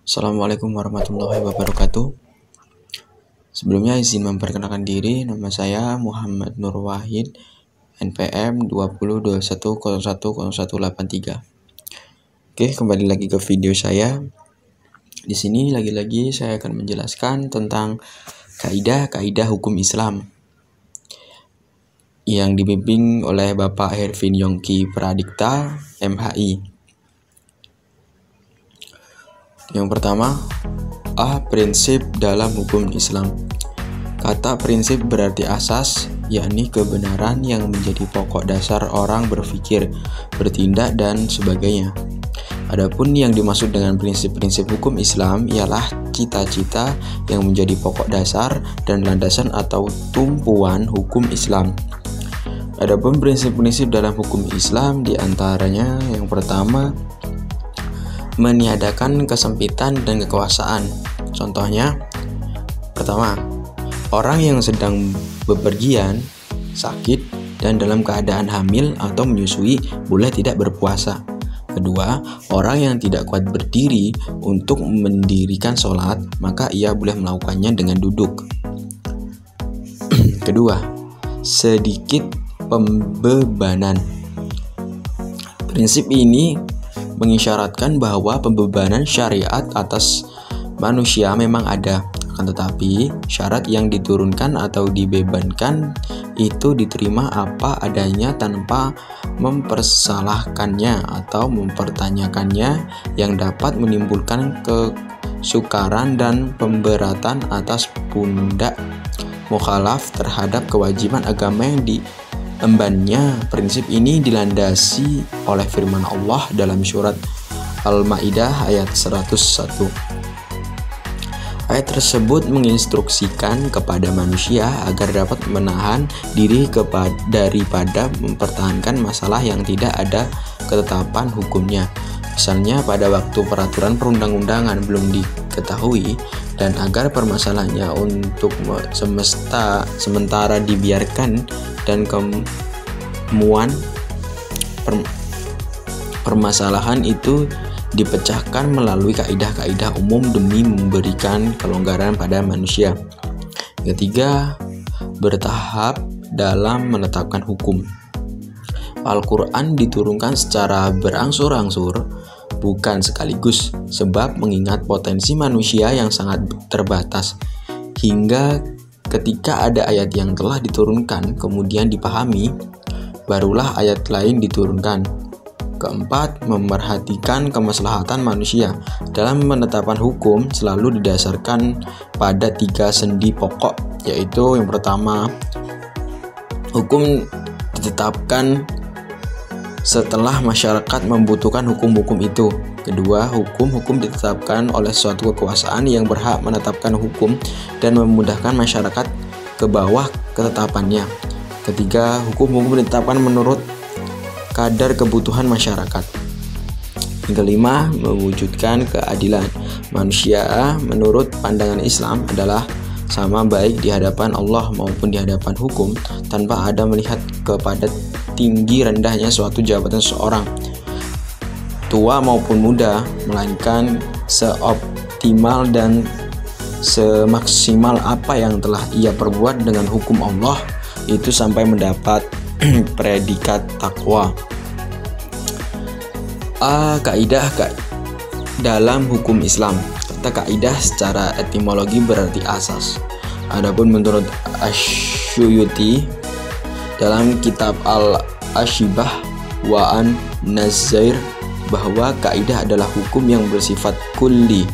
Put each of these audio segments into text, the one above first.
Assalamualaikum warahmatullahi wabarakatuh. Sebelumnya izin memperkenalkan diri, nama saya Muhammad Nur Wahid, NPM 2021010183. Oke, kembali lagi ke video saya. Di sini lagi-lagi saya akan menjelaskan tentang kaidah-kaidah hukum Islam yang dibimbing oleh Bapak Hervin Yongki Pradikta, MHI. Yang pertama, prinsip dalam hukum Islam. Kata prinsip berarti asas, yakni kebenaran yang menjadi pokok dasar orang berpikir, bertindak, dan sebagainya. Adapun yang dimaksud dengan prinsip-prinsip hukum Islam ialah cita-cita yang menjadi pokok dasar dan landasan atau tumpuan hukum Islam. Adapun prinsip-prinsip dalam hukum Islam diantaranya yang pertama, meniadakan kesempitan dan kekuasaan. Contohnya, pertama, orang yang sedang bepergian, sakit, dan dalam keadaan hamil atau menyusui boleh tidak berpuasa. Kedua, orang yang tidak kuat berdiri untuk mendirikan sholat, maka ia boleh melakukannya dengan duduk. Kedua, sedikit pembebanan. Prinsip ini mengisyaratkan bahwa pembebanan syariat atas manusia memang ada, akan tetapi syarat yang diturunkan atau dibebankan itu diterima apa adanya tanpa mempersalahkannya atau mempertanyakannya, yang dapat menimbulkan kesukaran dan pemberatan atas pundak mukhalaf terhadap kewajiban agama yang diembannya. Prinsip ini dilandasi oleh firman Allah dalam surat Al-Maidah ayat 101. Ayat tersebut menginstruksikan kepada manusia agar dapat menahan diri daripada mempertahankan masalah yang tidak ada ketetapan hukumnya. Misalnya pada waktu peraturan perundang-undangan belum diketahui, dan agar permasalahannya untuk sementara dibiarkan dan kemudian permasalahan itu dipecahkan melalui kaidah-kaidah umum demi memberikan kelonggaran pada manusia. Ketiga, bertahap dalam menetapkan hukum. Al-Quran diturunkan secara berangsur-angsur, bukan sekaligus, sebab mengingat potensi manusia yang sangat terbatas, hingga ketika ada ayat yang telah diturunkan kemudian dipahami, barulah ayat lain diturunkan. Keempat, memerhatikan kemaslahatan manusia. Dalam menetapkan hukum selalu didasarkan pada 3 sendi pokok, yaitu yang pertama, hukum ditetapkan setelah masyarakat membutuhkan hukum-hukum itu. Kedua, hukum-hukum ditetapkan oleh suatu kekuasaan yang berhak menetapkan hukum dan memudahkan masyarakat ke bawah ketetapannya. Ketiga, hukum-hukum ditetapkan menurut kadar kebutuhan masyarakat. Yang kelima, mewujudkan keadilan. Manusia menurut pandangan Islam adalah sama baik di hadapan Allah maupun di hadapan hukum, tanpa ada melihat kepada tinggi rendahnya suatu jabatan seseorang, tua maupun muda, melainkan seoptimal dan semaksimal apa yang telah ia perbuat dengan hukum Allah itu sampai mendapat predikat takwa. Kaidah dalam hukum Islam. Kata kaidah secara etimologi berarti asas. Adapun menurut Asy-Syuyuti dalam kitab Al-Ashibah wa An-Nazair bahwa kaidah adalah hukum yang bersifat kulli,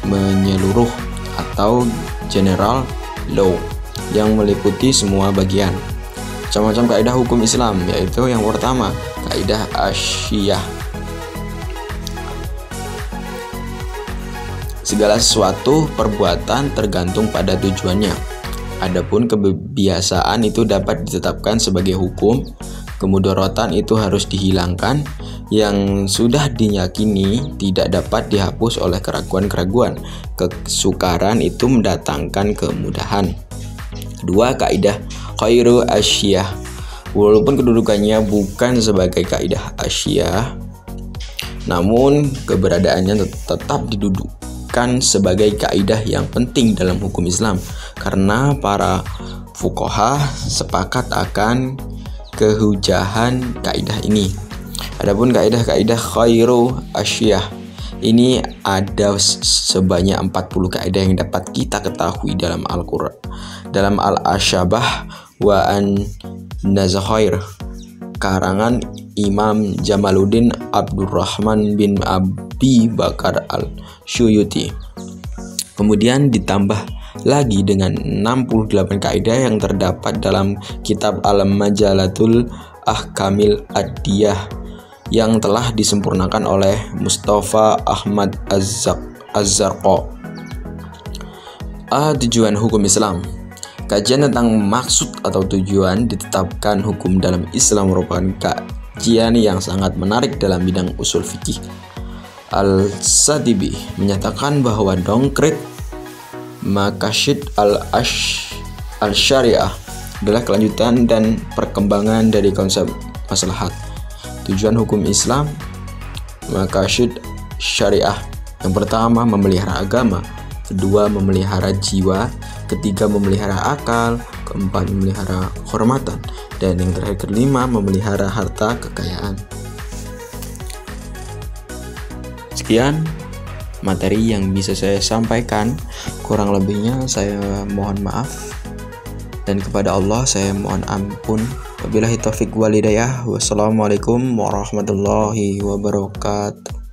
menyeluruh, atau general law yang meliputi semua bagian. Macam-macam kaidah hukum Islam, yaitu yang pertama, kaidah asyiyah. Segala sesuatu perbuatan tergantung pada tujuannya. Adapun kebiasaan itu dapat ditetapkan sebagai hukum, kemudaratan itu harus dihilangkan, yang sudah diyakini tidak dapat dihapus oleh keraguan-keraguan, kesukaran itu mendatangkan kemudahan. Kedua, kaidah khairu asyiyah. Walaupun kedudukannya bukan sebagai kaidah asyiyah, namun keberadaannya tetap dijadikan sebagai kaidah yang penting dalam hukum Islam karena para fuqaha sepakat akan kehujahan kaidah ini. Adapun kaidah-kaidah khairu asyiyah ini ada sebanyak 40 kaidah yang dapat kita ketahui dalam Al-Qur'an. Dalam Al-Asyabah wa an-Nazkhair karangan Imam Jamaluddin Abdurrahman bin Abi Bakar Al-Suyuti. Kemudian ditambah lagi dengan 68 kaidah yang terdapat dalam kitab Al-Majalatul Ahkamil Ad-Diyah yang telah disempurnakan oleh Mustafa Ahmad Az-Zarqa. Tujuan hukum Islam. Kajian tentang maksud atau tujuan ditetapkan hukum dalam Islam merupakan kajian yang sangat menarik dalam bidang usul fikih. Al-Sadibi menyatakan bahwa dongkrit maqasid al-syariah adalah kelanjutan dan perkembangan dari konsep maslahat. Tujuan hukum Islam, maqasid syariah. Yang pertama, memelihara agama. Kedua, memelihara jiwa. Ketiga, memelihara akal. Keempat, memelihara kehormatan. Dan yang terakhir, kelima, memelihara harta kekayaan. Sekian materi yang bisa saya sampaikan. Kurang lebihnya saya mohon maaf. Dan kepada Allah saya mohon ampun. Wabillahi taufiq wal hidayah. Wassalamualaikum warahmatullahi wabarakatuh.